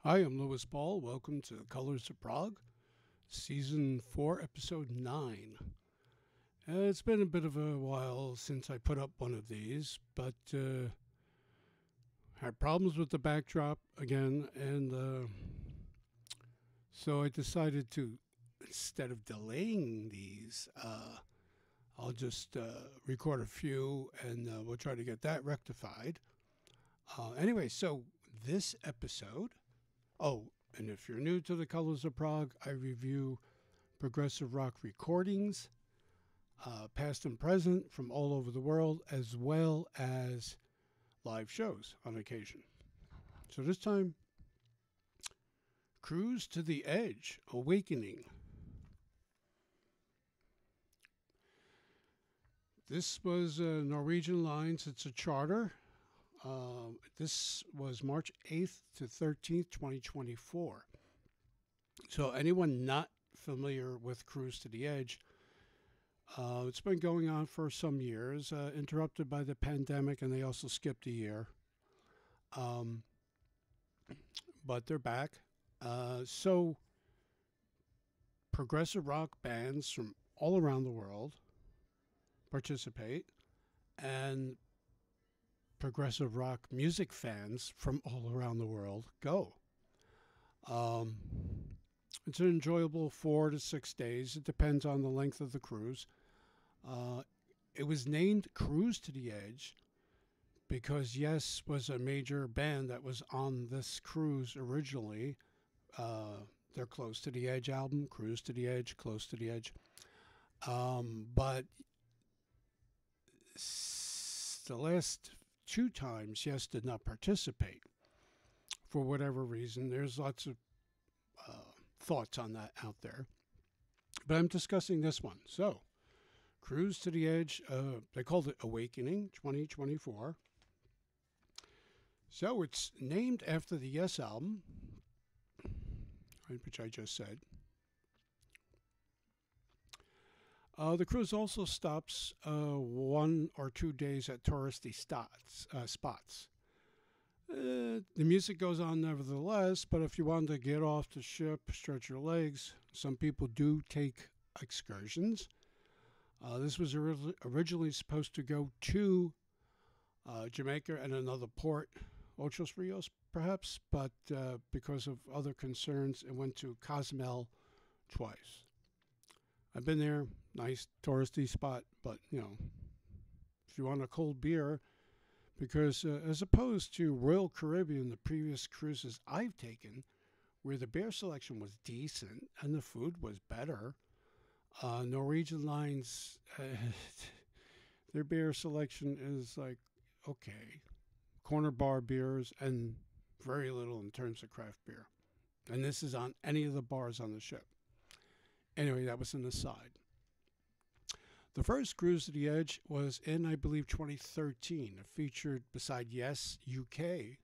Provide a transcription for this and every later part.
Hi, I'm Louis Ball. Welcome to Colors of Prog, Season 4, Episode 9. It's been a bit of a while since I put up one of these, but had problems with the backdrop again, and so I decided to, instead of delaying these, I'll just record a few and we'll try to get that rectified. Anyway, so this episode. Oh, and if you're new to the Colors of Prog, I review progressive rock recordings, past and present from all over the world, as well as live shows on occasion. So this time, Cruise to the Edge, Awakening. This was Norwegian Lines. It's a charter. This was March 8th to 13th, 2024. So anyone not familiar with Cruise to the Edge, it's been going on for some years, interrupted by the pandemic, and they also skipped a year. But they're back. So progressive rock bands from all around the world participate, and progressive rock music fans from all around the world go. It's an enjoyable 4 to 6 days. It depends on the length of the cruise. It was named Cruise to the Edge because Yes was a major band that was on this cruise originally. Their Close to the Edge album, Cruise to the Edge, Close to the Edge. But the last 2 times, Yes did not participate for whatever reason. There's lots of thoughts on that out there, but I'm discussing this one. So, Cruise to the Edge, they called it Awakening 2024. So it's named after the Yes album, which I just said. The cruise also stops 1 or 2 days at touristy spots. The music goes on nevertheless, but if you want to get off the ship, stretch your legs, some people do take excursions. This was originally supposed to go to Jamaica and another port, Ocho Rios perhaps, but because of other concerns, it went to Cozumel twice. I've been there, nice touristy spot, but if you want a cold beer, because as opposed to Royal Caribbean, the previous cruises I've taken, where the beer selection was decent and the food was better, Norwegian Lines, their beer selection is like, okay, corner bar beers and very little in terms of craft beer. And this is on any of the bars on the ship. Anyway, that was an aside. The first Cruise to the Edge was in, I believe, 2013. It featured, beside Yes, UK,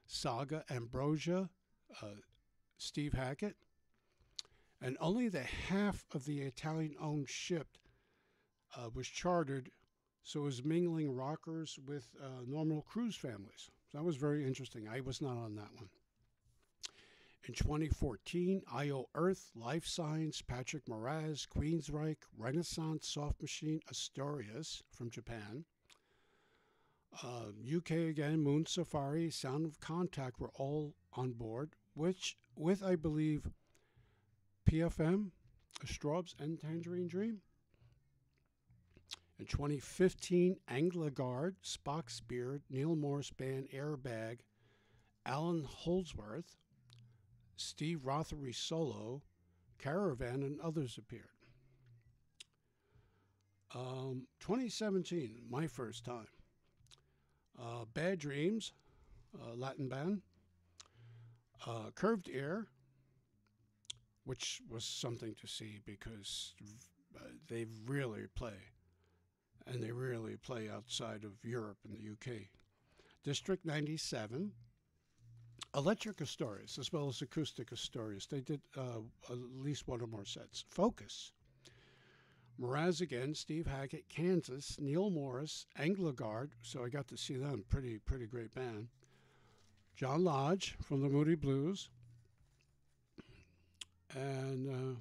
Saga, Ambrosia, Steve Hackett, and only the half of the Italian-owned ship was chartered, so it was mingling rockers with normal cruise families. So that was very interesting. I was not on that one. In 2014, IO Earth, Life Science, Patrick Moraz, Queensryche, Renaissance, Soft Machine, Asturias from Japan. UK again, Moon Safari, Sound of Contact were all on board, which with, I believe, PFM, Straubs, and Tangerine Dream. In 2015, Anglagard, Spock's Beard, Neil Morris Band, Airbag, Alan Holdsworth, Steve Rothery Solo, Caravan, and others appeared. 2017, my first time. Bad Dreams, Latin band. Curved Air, which was something to see because they really play. And they really play outside of Europe and the UK. District 97. Electric Asturias, as well as Acoustic Asturias. They did at least 1 or more sets. Focus. Moraz again, Steve Hackett, Kansas, Neil Morris, Anglagard, so I got to see them, pretty great band. John Lodge from the Moody Blues, and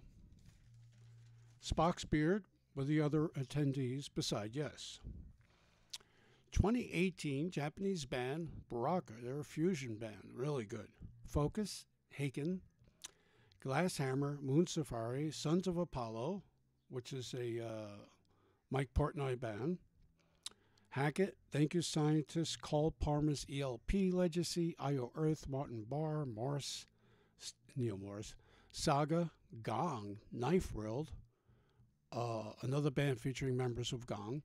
Spock's beard with the other attendees beside Yes. 2018, Japanese band Baraka. They're a fusion band, really good. Focus, Haken, Glasshammer, Moon Safari, Sons of Apollo, which is a Mike Portnoy band. Hackett, Thank You Scientist, Carl Palmer's ELP Legacy, IO Earth, Martin Barr, Morris, Neil Morris, Saga, Gong, Knife World, another band featuring members of Gong,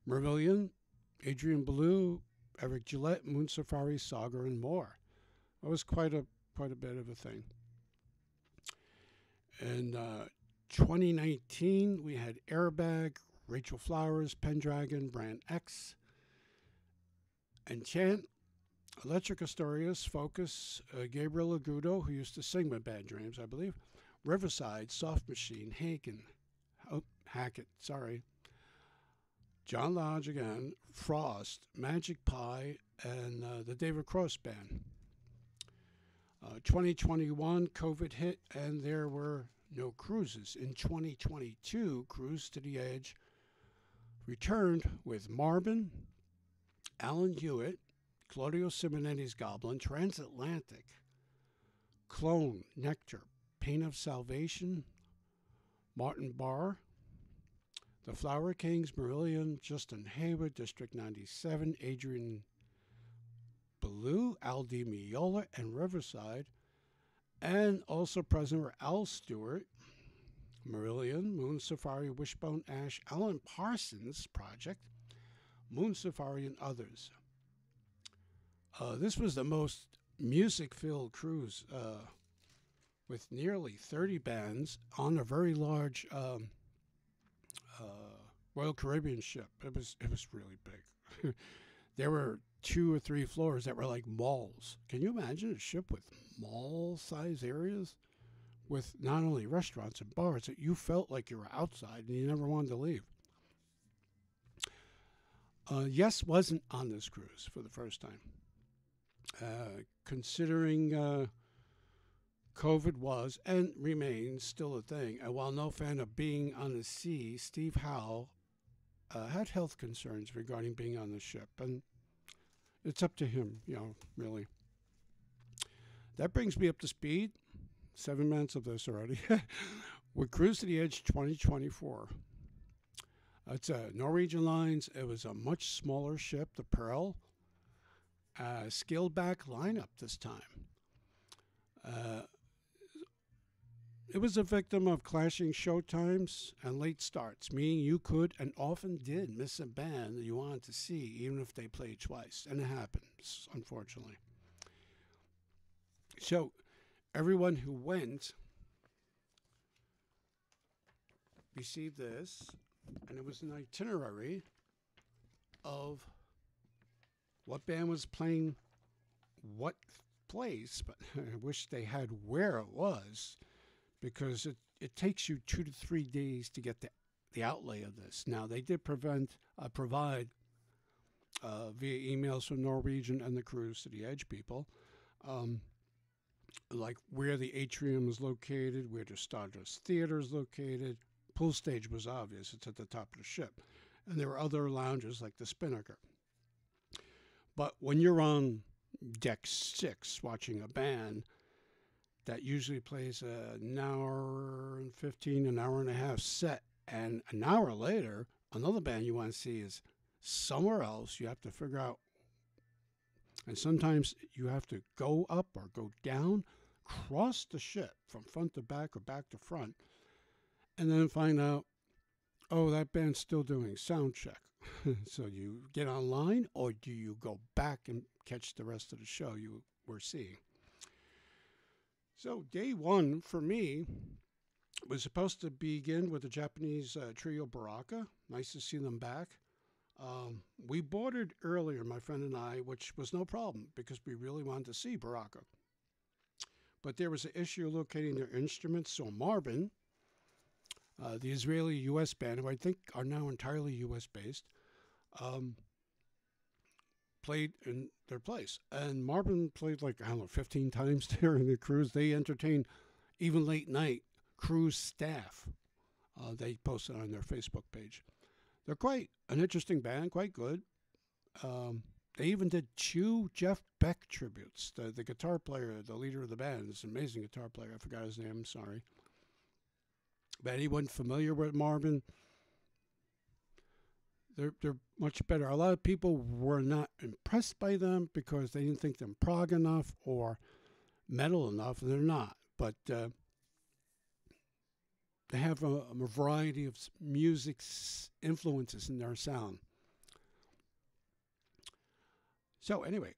Mervillion, Adrian Ballou, Eric Gillette, Moon Safari, Saga, and more. It was quite a bit of a thing. In 2019, we had Airbag, Rachel Flowers, Pendragon, Brand X, Enchant, Electric Astorius, Focus, Gabriel Agudo, who used to sing with Bad Dreams, I believe, Riverside, Soft Machine, Hackett, John Lodge again, Frost, Magic Pie, and the David Cross Band. 2021, COVID hit, and there were no cruises. In 2022, Cruise to the Edge returned with Marvin, Alan Hewitt, Claudio Simonetti's Goblin, Transatlantic, Clone, Nectar, Pain of Salvation, Martin Barr, The Flower Kings, Marillion, Justin Hayward, District 97, Adrian Ballou, Al Di Meola, and Riverside. And also present were Al Stewart, Marillion, Moon Safari, Wishbone Ash, Alan Parsons Project, Moon Safari, and others. This was the most music-filled cruise with nearly 30 bands on a very large Royal Caribbean ship. It was really big. There were 2 or 3 floors that were like malls. Can you imagine a ship with mall-size areas with not only restaurants and bars that you felt like you were outside and you never wanted to leave? Yes wasn't on this cruise for the first time. Considering COVID was and remains still a thing, and while no fan of being on the sea, Steve Howe had health concerns regarding being on the ship, and it's up to him, really. That brings me up to speed. 7 minutes of this already. With Cruise to the Edge 2024. It's Norwegian Lines. It was a much smaller ship, the Pearl. Scaled back lineup this time. It was a victim of clashing show times and late starts, meaning you could and often did miss a band that you wanted to see, even if they played twice. And it happens, unfortunately. So, everyone who went received this, and it was an itinerary of what band was playing what place, but I wish they had where it was, because it takes you 2 to 3 days to get the outlay of this. Now, they did provide via emails from Norwegian and the Cruise to the Edge people, like where the atrium is located, where the Stardust Theater is located. Pool stage was obvious. It's at the top of the ship. And there were other lounges like the Spinnaker. But when you're on deck 6 watching a band that usually plays an hour and 15, an hour and a half set, and an hour later, another band you want to see is somewhere else, you have to figure out. And sometimes you have to go up or go down, cross the ship from front to back or back to front, and then find out, oh, that band's still doing sound check. So you get online, or do you go back and catch the rest of the show you were seeing? So day 1 for me was supposed to begin with the Japanese trio Baraka. Nice to see them back. We boarded earlier, my friend and I, which was no problem because we really wanted to see Baraka. But there was an issue locating their instruments, so Marvin, the Israeli-U.S. band, who I think are now entirely U.S.-based, played in their place. And Marvin played 15 times during the cruise. They entertained even late night cruise staff. They posted on their Facebook page. They're quite an interesting band, quite good. They even did two Jeff Beck tributes. The guitar player, the leader of the band, is an amazing guitar player. I forgot his name, I'm sorry. But anyone familiar with Marvin, they're much better. A lot of people were not impressed by them because they didn't think them prog enough or metal enough. They're not. But they have a variety of music influences in their sound. So anyway,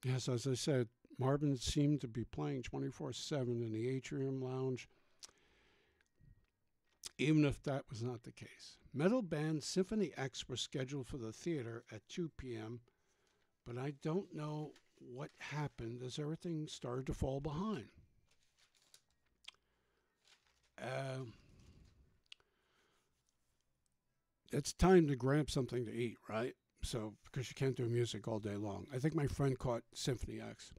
yes, as I said, Marvin seemed to be playing 24/7 in the Atrium Lounge, even if that was not the case. Metal band Symphony X were scheduled for the theater at 2 p.m., but I don't know what happened as everything started to fall behind. It's time to grab something to eat, right? So, because you can't do music all day long. I think my friend caught Symphony X.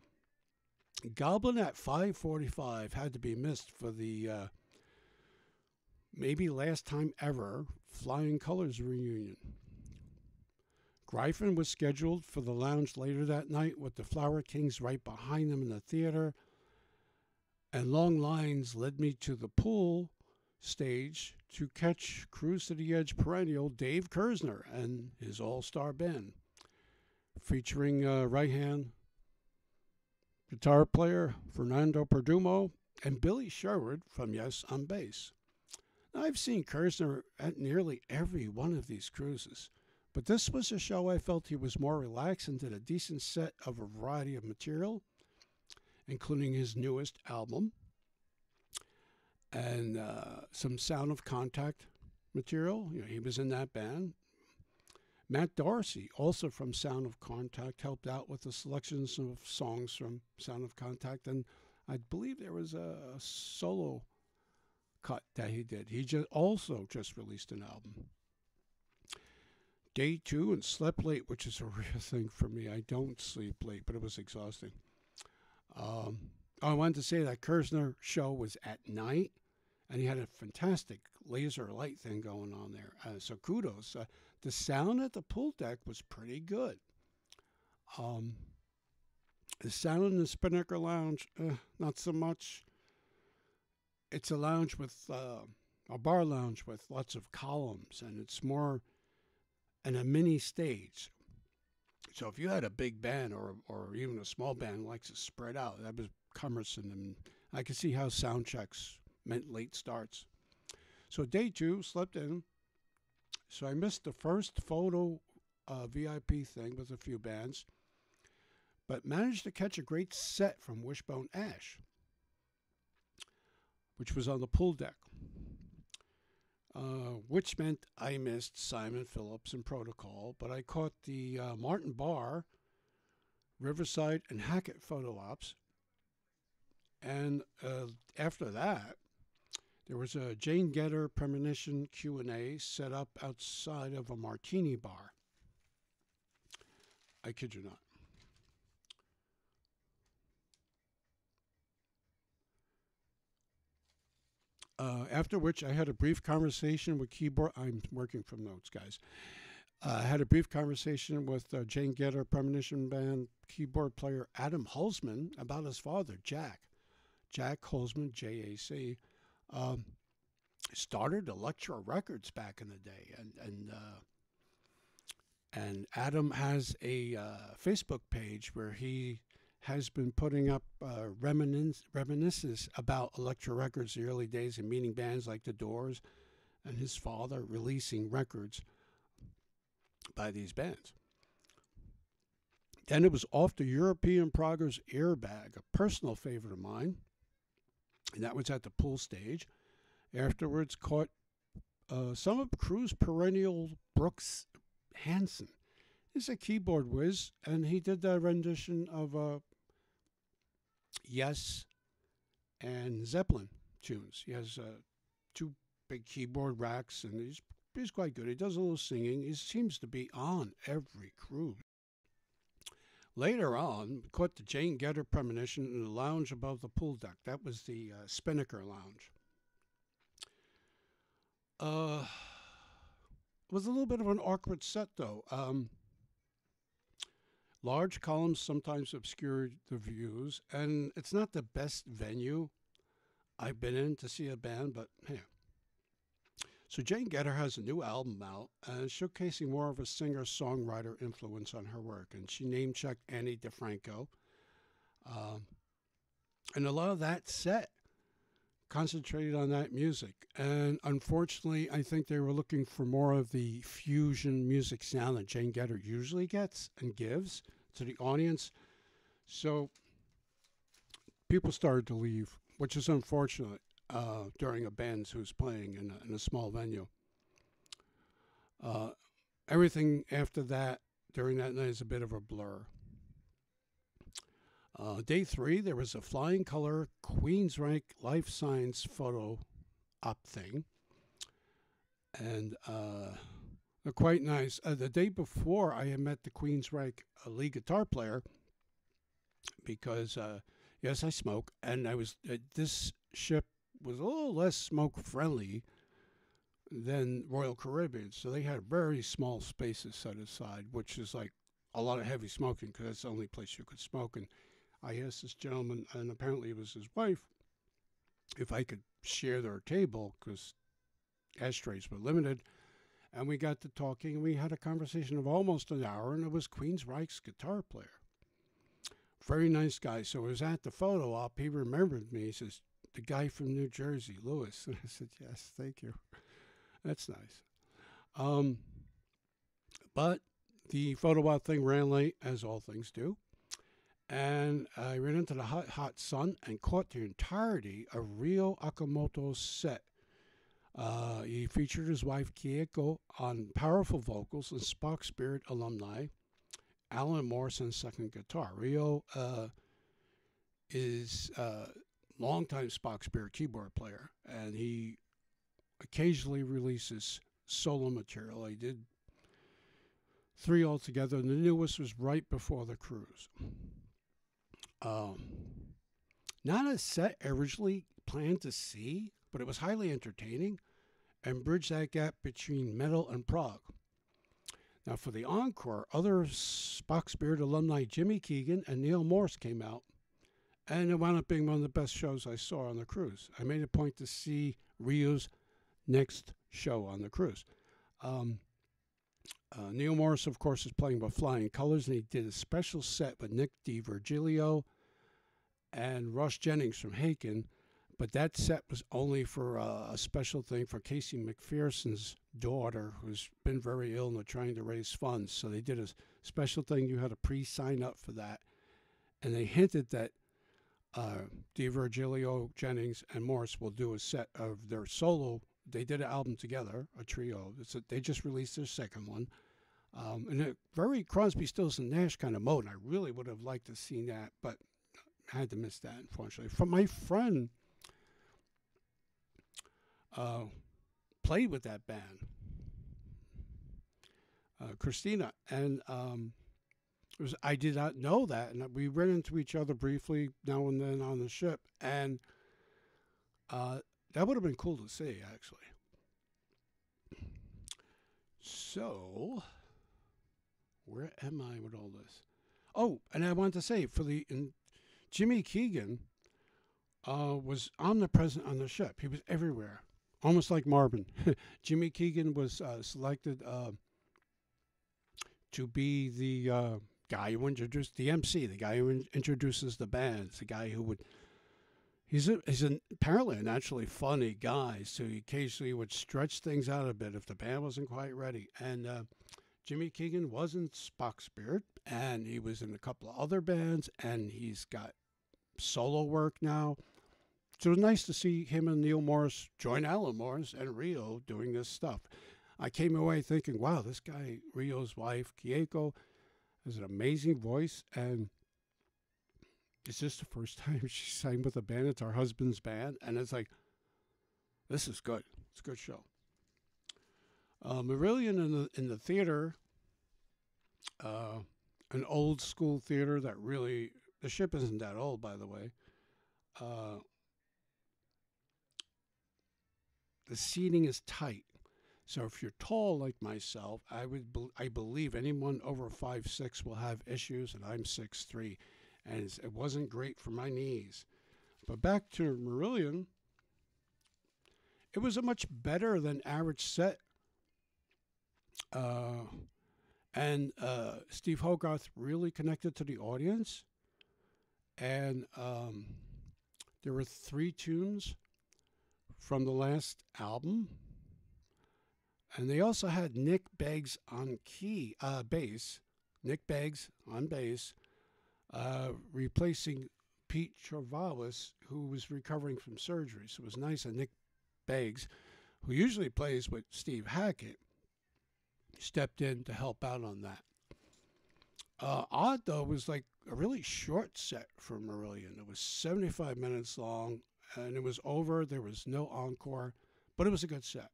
Goblin at 5:45 had to be missed for the maybe last time ever Flying Colors reunion. Gryphon was scheduled for the lounge later that night with the Flower Kings right behind them in the theater. And long lines led me to the pool stage to catch Cruise to the Edge perennial Dave Kersner and his all-star band, featuring right-hand guitar player Fernando Perdumo and Billy Sherwood from Yes on bass. Now, I've seen Kersner at nearly every one of these cruises, but this was a show I felt he was more relaxed and did a decent set of a variety of material, including his newest album, and some Sound of Contact material. You know, he was in that band. Matt Dorsey, also from Sound of Contact, helped out with the selections of songs from Sound of Contact, and I believe there was a solo cut that he did. He also just released an album. Day 2 and slept late, which is a real thing for me. I don't sleep late, but it was exhausting. I wanted to say that Kersner show was at night, and he had a fantastic laser light thing going on there. So kudos. The sound at the pool deck was pretty good. The sound in the Spinnaker Lounge, not so much. It's a lounge with a bar lounge with lots of columns, and it's more in a mini stage. So if you had a big band or even a small band likes to spread out, that was cumbersome, and I could see how sound checks meant late starts. So day 2, slept in. So I missed the first photo VIP thing with a few bands, but managed to catch a great set from Wishbone Ash, which was on the pool deck, which meant I missed Simon Phillips and Protocol, but I caught the Martin Barr, Riverside, and Hackett photo ops. And after that, there was a Jane Getter premonition Q&A set up outside of a martini bar. I kid you not. After which, I had a brief conversation with keyboard. I'm working from notes, guys. I had a brief conversation with Jane Getter premonition band keyboard player Adam Holzman about his father, Jack Holzman, J-A-C. Started Elektra Records back in the day, and Adam has a Facebook page where he has been putting up reminiscences about Elektra Records, the early days, and meeting bands like The Doors, and his father releasing records by these bands. Then it was off to European Progger's Airbag, a personal favorite of mine, and that was at the pool stage. Afterwards, caught some of Cruise perennial Brooks Hansen. He's a keyboard whiz, and he did that rendition of Yes and Zeppelin tunes. He has 2 big keyboard racks, and he's quite good. He does a little singing. He seems to be on every cruise. Later on, we caught the Jane Gedder premonition in the lounge above the pool deck. That was the Spinnaker Lounge. It was a little bit of an awkward set, though. Large columns sometimes obscured the views, and it's not the best venue I've been in to see a band, but hey. So Jane Gedder has a new album out, showcasing more of a singer-songwriter influence on her work, and she name-checked Annie DeFranco. And a lot of that set concentrated on that music. And unfortunately, I think they were looking for more of the fusion music sound that Jane Gedder usually gets and gives to the audience. So people started to leave, which is unfortunate during a band who's playing in a small venue. Everything after that, during that night, is a bit of a blur. Day 3, there was a flying color Queensryche life science photo op thing. And they're quite nice. The day before, I had met the Queensryche lead guitar player because, yes, I smoke. And I was this ship was a little less smoke-friendly than Royal Caribbean. So they had very small spaces set aside, which is like a lot of heavy smoking because that's the only place you could smoke. And I asked this gentleman, and apparently it was his wife, if I could share their table because ashtrays were limited. And we got to talking, and we had a conversation of almost an hour, and it was Queensryche's guitar player. Very nice guy. So I was at the photo op. He remembered me. He says, the guy from New Jersey, Lewis. And I said, yes, thank you. That's nice. But the photo op thing ran late, as all things do. And I ran into the hot, hot sun and caught the entirety of Ryo Okamoto's set. He featured his wife Kieko on powerful vocals and Spock Spirit alumni, Alan Morris on second guitar. Ryo is a longtime Spock Spirit keyboard player, and he occasionally releases solo material. He did 3 altogether, and the newest was right before the cruise. Not a set I originally planned to see, but it was highly entertaining and bridged that gap between metal and prog. Now, for the encore, other Spock Spirit alumni Jimmy Keegan and Neil Morse came out, and it wound up being one of the best shows I saw on the cruise. I made a point to see Ryo's next show on the cruise. Neil Morse, of course, is playing with Flying Colors, and he did a special set with Nick DiVirgilio and Ross Jennings from Haken, but that set was only for a special thing for Casey McPherson's daughter, who's been very ill and they're trying to raise funds. So they did a special thing. You had to pre-sign up for that. And they hinted that DiVirgilio, Jennings, and Morse will do a set of their solo. They did an album together, a trio. They just released their second one. In a very Crosby, Stills, and Nash kind of mode. I really would have liked to see that, but I had to miss that, unfortunately. From my friend played with that band, Christina, and I did not know that, and we ran into each other briefly now and then on the ship, and that would have been cool to see, actually. So, where am I with all this? Oh, and I wanted to say, Jimmy Keegan was omnipresent on the ship. He was everywhere, almost like Marvin. Jimmy Keegan was selected to be the guy who introduced the MC, the guy who introduces the bands, the guy who would. He's apparently a naturally funny guy, so he occasionally would stretch things out a bit if the band wasn't quite ready. And Jimmy Keegan was in Spock Spirit, and he was in a couple of other bands, and he's got solo work now. So it was nice to see him and Neil Morse join Alan Morse and Ryo doing this stuff. I came away thinking, wow, this guy, Ryo's wife, Kieko, has an amazing voice, and it's just the first time she sang with a band. It's our husband's band, and it's like, this is good. It's a good show. Marillion in the theater an old school theater that really, the ship isn't that old, by the way. Uh, the seating is tight. So if you're tall like myself, I believe anyone over 5'6" will have issues, and I'm 6'3", and it wasn't great for my knees. But back to Marillion, it was a much better than average set. And Steve Hogarth really connected to the audience. And there were 3 tunes from the last album. And they also had Nick Beggs on bass. Nick Beggs on bass, replacing Pete Chovalis, who was recovering from surgery. So it was nice that Nick Beggs, who usually plays with Steve Hackett, stepped in to help out on that. Odd, though, was like a really short set for Marillion. It was 75 minutes long, and it was over. There was no encore, but it was a good set.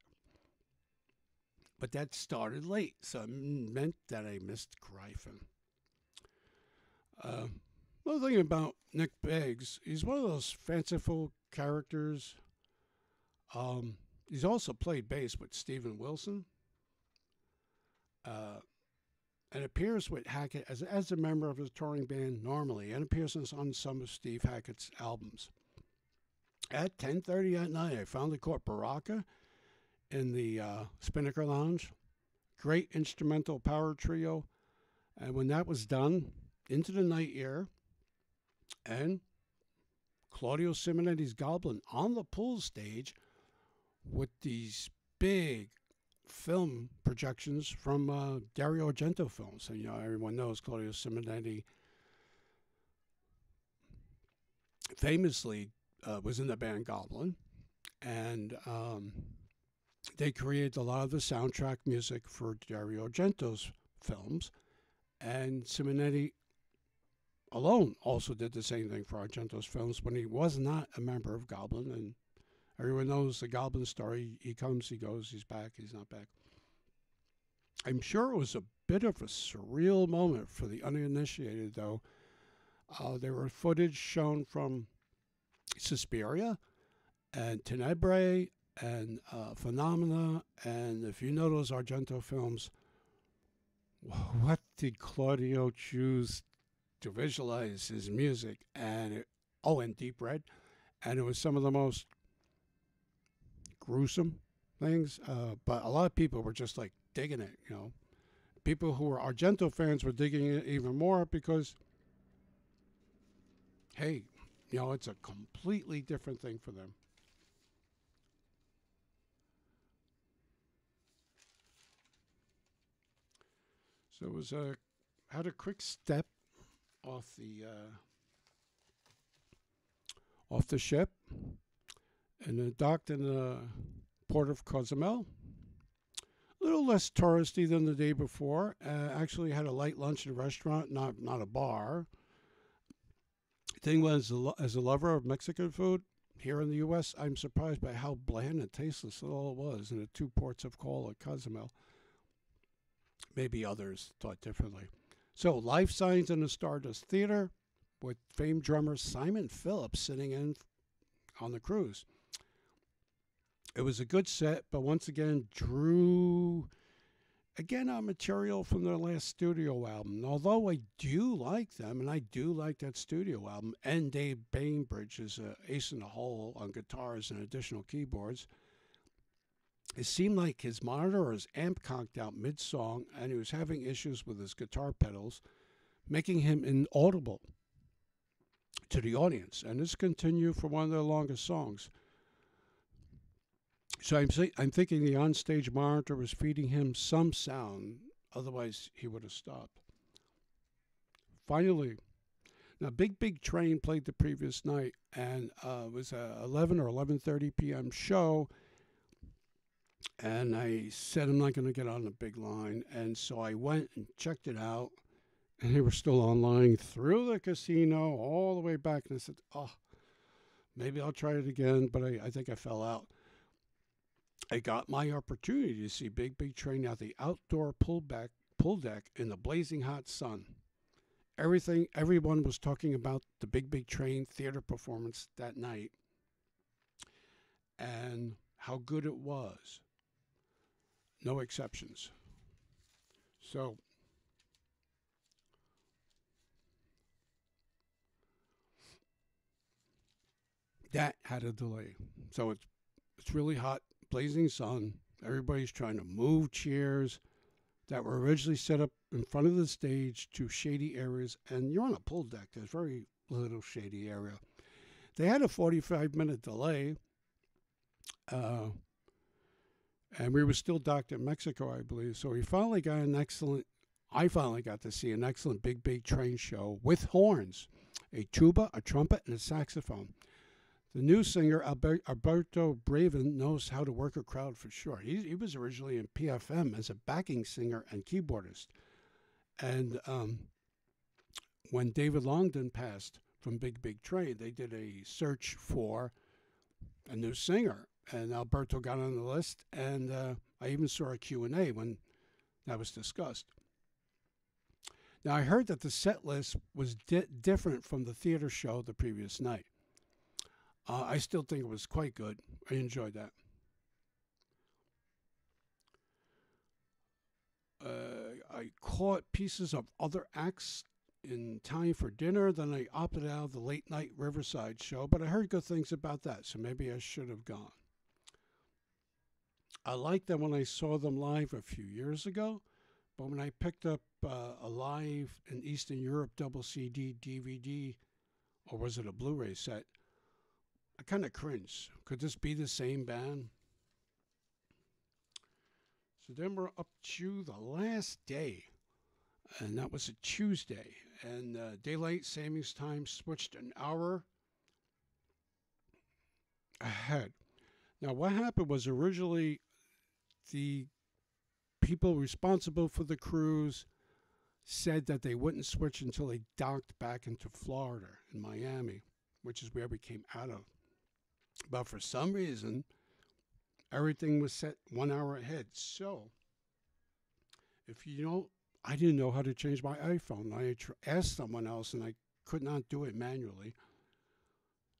But that started late, so it meant that I missed Gryphon. Another thing about Nick Beggs, he's one of those fanciful characters. He's also played bass with Steven Wilson. And appears with Hackett as a member of his touring band normally, and appears on some of Steve Hackett's albums. At 10:30 at night, I finally caught Baraka in the Spinnaker Lounge. Great instrumental power trio. And when that was done, into the night air, and Claudio Simonetti's Goblin on the pool stage with these big film projections from Dario Argento films. And, everyone knows Claudio Simonetti famously was in the band Goblin. And they created a lot of the soundtrack music for Dario Argento's films. And Simonetti alone also did the same thing for Argento's films when he was not a member of Goblin. And everyone knows the Goblin story. He comes, he goes, he's back, he's not back. I'm sure it was a bit of a surreal moment for the uninitiated, though. There were footage shown from Suspiria and Tenebrae and Phenomena. And if you know those Argento films, what did Claudio choose to visualize his music? And Deep Red. And it was some of the most gruesome things, but a lot of people were just like digging it. People who were Argento fans were digging it even more because, hey, it's a completely different thing for them. So it was had a quick step off the ship, and then docked in the port of Cozumel. A little less touristy than the day before. Actually had a light lunch at a restaurant, not a bar. Thing was, as a lover of Mexican food here in the U.S., I'm surprised by how bland and tasteless it all was in the 2 ports of call at Cozumel. Maybe others thought differently. So, Life Signs in the Stardust Theater with famed drummer Simon Phillips sitting in on the cruise. It was a good set, but once again drew on material from their last studio album. And although I do like them, and I do like that studio album, and Dave Bainbridge is an ace in the hole on guitars and additional keyboards, it seemed like his monitor or his amp conked out mid-song, and he was having issues with his guitar pedals, making him inaudible to the audience. And this continued for one of their longest songs. So I'm thinking the onstage monitor was feeding him some sound, otherwise he would have stopped. Finally, now Big Train played the previous night, and it was a 11 or 11:30 p.m. show, and I said I'm not going to get on the big line, and so I went and checked it out, and they were still online through the casino all the way back, and I said, maybe I'll try it again, but I think I fell out. I got my opportunity to see Big Train at the outdoor pool deck in the blazing hot sun. everyone was talking about the Big Train theater performance that night and how good it was. No exceptions. So that had a delay. So it's really hot, blazing sun. Everybody's trying to move chairs that were originally set up in front of the stage to shady areas, and you're on a pool deck. There's very little shady area. They had a 45-minute delay, and we were still docked in Mexico, I believe. So I finally got to see an excellent Big Train show with horns, a tuba, a trumpet, and a saxophone. The new singer, Alberto Braven, knows how to work a crowd for sure. He was originally in PFM as a backing singer and keyboardist. And when David Longdon passed from Big Train, they did a search for a new singer. And Alberto got on the list, and I even saw a Q&A when that was discussed. Now, I heard that the set list was different from the theater show the previous night. I still think it was quite good. I enjoyed that. I caught pieces of other acts in time for dinner. Then I opted out of the late night Riverside show, but I heard good things about that, so maybe I should have gone. I liked them when I saw them live a few years ago, but when I picked up a live in Eastern Europe double CD, DVD, or was it a Blu-ray set, I kind of cringed. Could this be the same band? So then we're up to the last day, and that was a Tuesday. And daylight savings time switched an hour ahead. Now, what happened was originally the people responsible for the cruise said that they wouldn't switch until they docked back into Florida in Miami, which is where we came out of. But for some reason, everything was set 1 hour ahead. So, if you don't, I didn't know how to change my iPhone. I asked someone else, and I could not do it manually.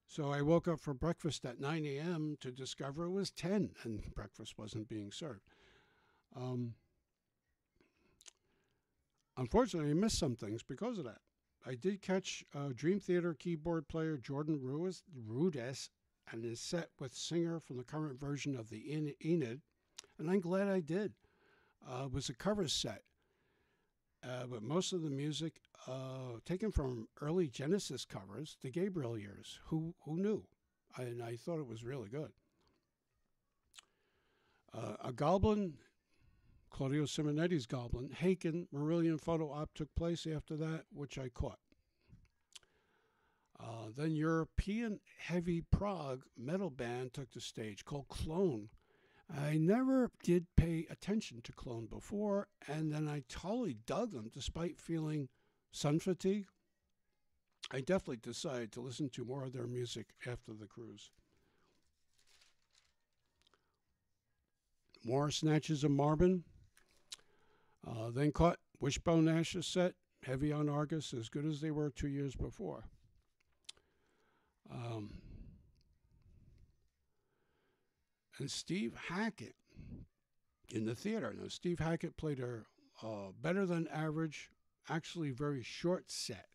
So I woke up for breakfast at 9 a.m. to discover it was 10, and breakfast wasn't being served. Unfortunately, I missed some things because of that. I did catch Dream Theater keyboard player Jordan Rudess and his set with singer from the current version of the Enid, and I'm glad I did. It was a cover set, but most of the music taken from early Genesis covers, the Gabriel years. Who knew? And I thought it was really good. A Goblin, Claudio Simonetti's Goblin, Haken, Marillion photo op took place after that, which I caught. Then European heavy prog metal band took the stage called Clone. I never did pay attention to Clone before, and then I totally dug them despite feeling sun fatigue. I definitely decided to listen to more of their music after the cruise. More Snatches of Marvin. Then caught Wishbone Ash's set, Heavy on Argus, as good as they were 2 years before. And Steve Hackett in the theater. Now, Steve Hackett played a better than average, actually very short set.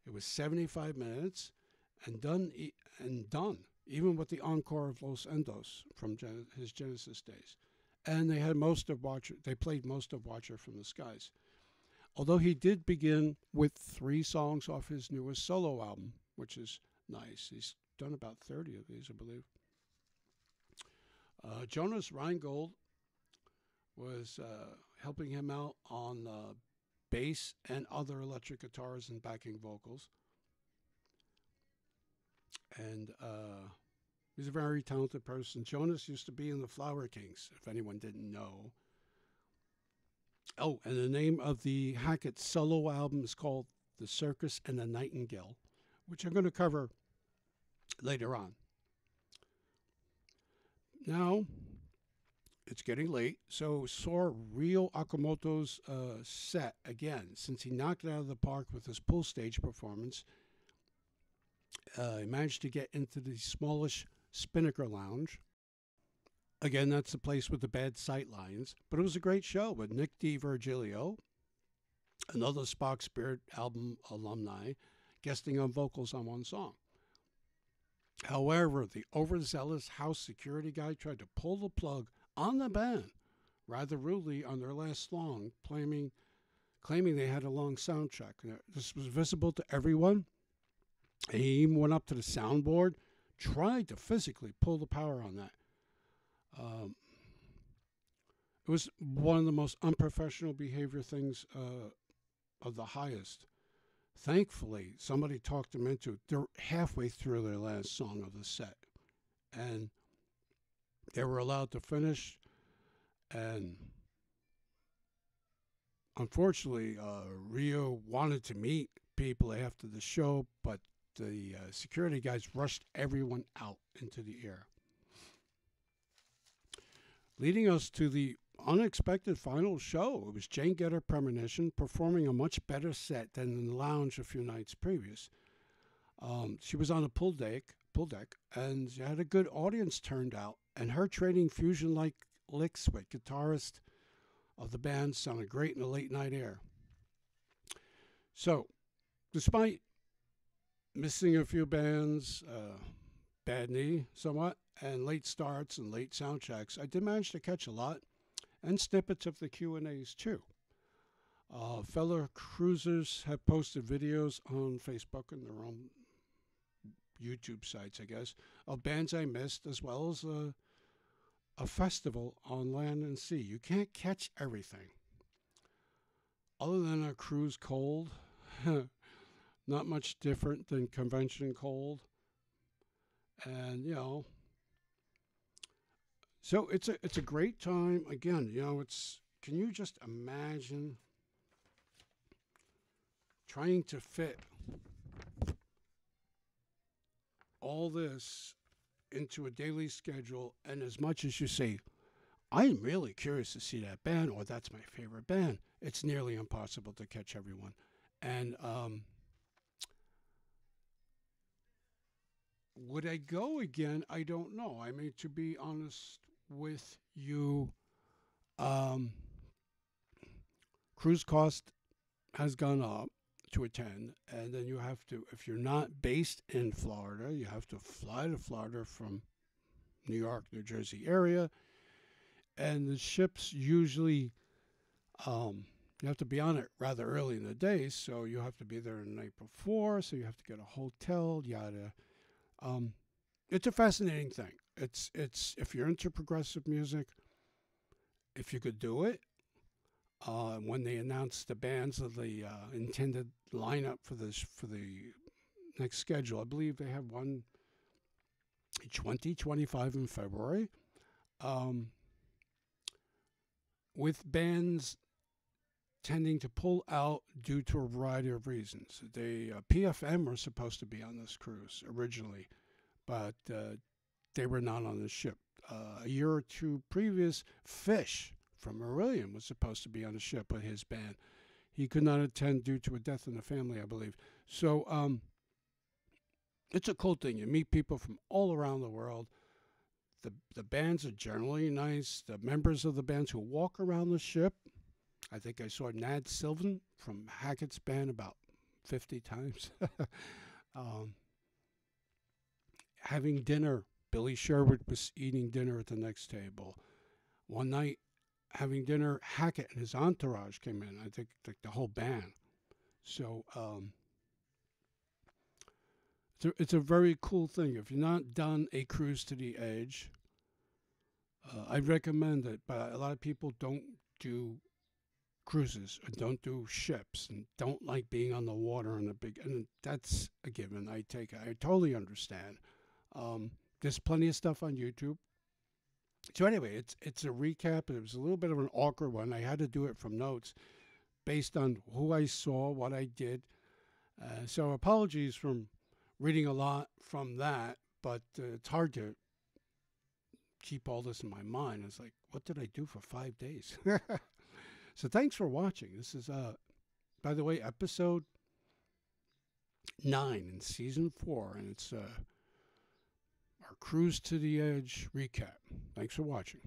It was 75 minutes and done, even with the encore of Los Endos from his Genesis days. And they had they played most of Watcher from the Skies. Although he did begin with 3 songs off his newest solo album, which is nice. He's done about 30 of these, I believe. Jonas Reingold was helping him out on bass and other electric guitars and backing vocals. And he's a very talented person. Jonas used to be in the Flower Kings, if anyone didn't know. Oh, and the name of the Hackett solo album is called The Circus and the Nightingale, which I'm going to cover later on. Now, it's getting late, so saw Ryo Okamoto's set again. Since he knocked it out of the park with his pool stage performance, he managed to get into the smallish Spinnaker Lounge. Again, that's the place with the bad sight lines, but it was a great show with Nick DiVirgilio, another Spock Spirit album alumni, guesting on vocals on one song. However, the overzealous house security guy tried to pull the plug on the band rather rudely on their last song, claiming they had a long sound check. This was visible to everyone. He even went up to the soundboard, tried to physically pull the power on that. It was one of the most unprofessional behavior things of the highest. Thankfully, somebody talked them into it. They're halfway through their last song of the set, and they were allowed to finish. And unfortunately, Rio wanted to meet people after the show, but the security guys rushed everyone out into the air. Leading us to the unexpected final show. It was Jane Getter Premonition performing a much better set than in the lounge a few nights previous. She was on a pool deck, and she had a good audience turned out, and her trading fusion-like licks with guitarist of the band sounded great in the late night air. So, despite missing a few bands, bad knee somewhat, and late starts and late sound checks, I did manage to catch a lot, and snippets of the Q&As too. Fellow cruisers have posted videos on Facebook and their own YouTube sites, I guess, of bands I missed, as well as a festival on land and sea. You can't catch everything. Other than a cruise cold, not much different than convention cold. And, so it's a great time. Again, can you just imagine trying to fit all this into a daily schedule, and as much as you say, I'm really curious to see that band, or that's my favorite band, it's nearly impossible to catch everyone. And would I go again? I don't know. I mean, to be honest with you, cruise cost has gone up to attend, and then you have to, if you're not based in Florida, you have to fly to Florida from New York, New Jersey area, and the ships usually, you have to be on it rather early in the day, so you have to be there the night before, so you have to get a hotel, yada. It's a fascinating thing. It's if you're into progressive music, if you could do it, when they announced the bands of the intended lineup for the next schedule, I believe they have one 2025 in February, with bands tending to pull out due to a variety of reasons. PFM were supposed to be on this cruise originally, but they were not on the ship. A year or two previous, Fish from Marillion was supposed to be on the ship with his band. He could not attend due to a death in the family, I believe. So it's a cool thing. You meet people from all around the world. The bands are generally nice. The members of the bands who walk around the ship, I think I saw Nad Sylvan from Hackett's band about 50 times. Having dinner. Billy Sherwood was eating dinner at the next table. One night, having dinner, Hackett and his entourage came in. I think the whole band. So it's a very cool thing. If you've not done a cruise to the edge, I'd recommend it. But a lot of people don't do cruises and don't do ships and don't like being on the water and that's a given. I totally understand. There's plenty of stuff on YouTube. So anyway, it's a recap. It was a little bit of an awkward one. I had to do it from notes based on who I saw, what I did. So apologies from reading a lot from that, but it's hard to keep all this in my mind. It's like, what did I do for 5 days? So thanks for watching. This is, by the way, episode 9 in season 4, and it's our Cruise to the Edge recap. Thanks for watching.